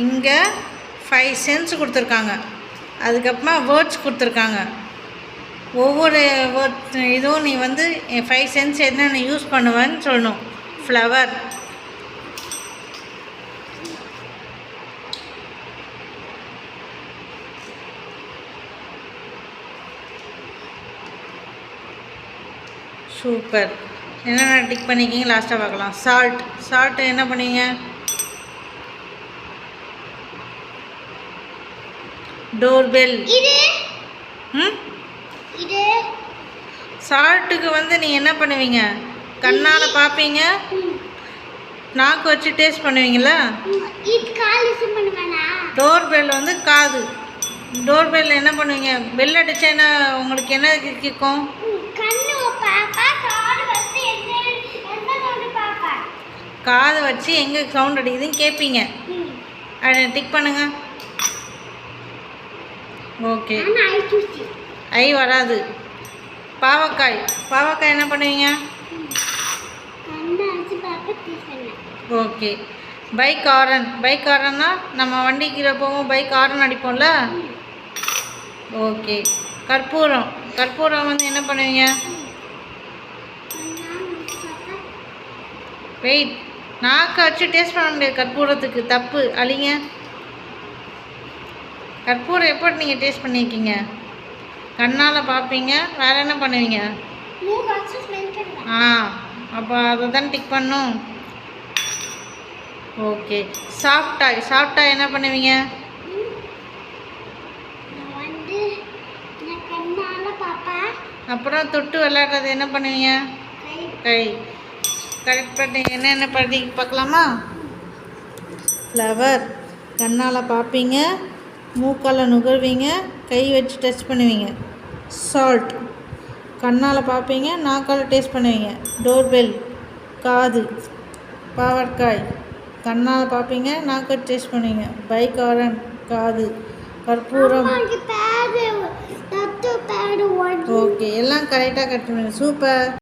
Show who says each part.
Speaker 1: இங்கே 5 சென்ஸ் கொடுத்துருக்காங்க. அதுக்கப்புறமா வேர்ட்ஸ் கொடுத்துருக்காங்க. ஒவ்வொரு வேர்ட் இதுவும் நீ வந்து 5 சென்ஸ் என்னென்ன யூஸ் பண்ணுவேன்னு சொல்லணும். Flower, super. என்னென்ன டிக் பண்ணிக்கிங்க லாஸ்ட்டாக பார்க்கலாம். சால்ட் என்ன பண்ணுவீங்க? டோர்பெல். சால்ட்டுக்கு வந்து நீங்கள் என்ன பண்ணுவீங்க? கண்ணால் பார்ப்பீங்க, நாக்கு வச்சு டேஸ்ட் பண்ணுவீங்களா? டோர்பெல் வந்து காது. டோர்பெல் என்ன பண்ணுவீங்க? பெல் அடிச்சா என்ன உங்களுக்கு என்ன கேட்கும்? காது வச்சு எங்கே சவுண்ட் அடிக்குதுன்னு கேட்பீங்க. அதை டிக் பண்ணுங்க. ஓகே, ஐ வராது. பாவக்காய் என்ன பண்ணுவீங்க? ஓகே. பைக் ஹாரன்னா நம்ம வண்டிக்கு போவோம், பைக் ஹாரன் அடிப்போம்ல. ஓகே. கற்பூரம் வந்து என்ன பண்ணுவீங்க? வெயிட், நாக்கை வச்சு டேஸ்ட் பண்ண முடியாது கற்பூரத்துக்கு, தப்பு, அழிங்க. கற்பூரம் எப்போ நீங்கள் டேஸ்ட் பண்ணியிருக்கீங்க? கண்ணால் பார்ப்பீங்க, வேறு என்ன பண்ணுவீங்க? அப்போ அதை தான் டிக் பண்ணும். ஓகே. சாஃப்டாய் என்ன பண்ணுவீங்க? அப்புறம் தொட்டு விளையாடுறது என்ன பண்ணுவீங்க? கை. கரெக்ட் பண்ணி என்னென்ன பண்ணி பார்க்கலாமா? ஃப்ளவர் கண்ணால் பார்ப்பீங்க, மூக்கால் நுகர்வீங்க, கை வச்சு டச் பண்ணுவீங்க. சால்ட் கண்ணால் பார்ப்பீங்க, நாக்கால் டேஸ்ட் பண்ணுவீங்க. டோர்பெல் காது. பாவற்காய் கண்ணால் பார்ப்பீங்க, நாக்கு டேஸ்ட் பண்ணுவீங்க. பைக் ஹாரன் காது. கற்பூரம். ஓகே, எல்லாம் கரெக்டாக கட் பண்ணுங்க. சூப்பர்.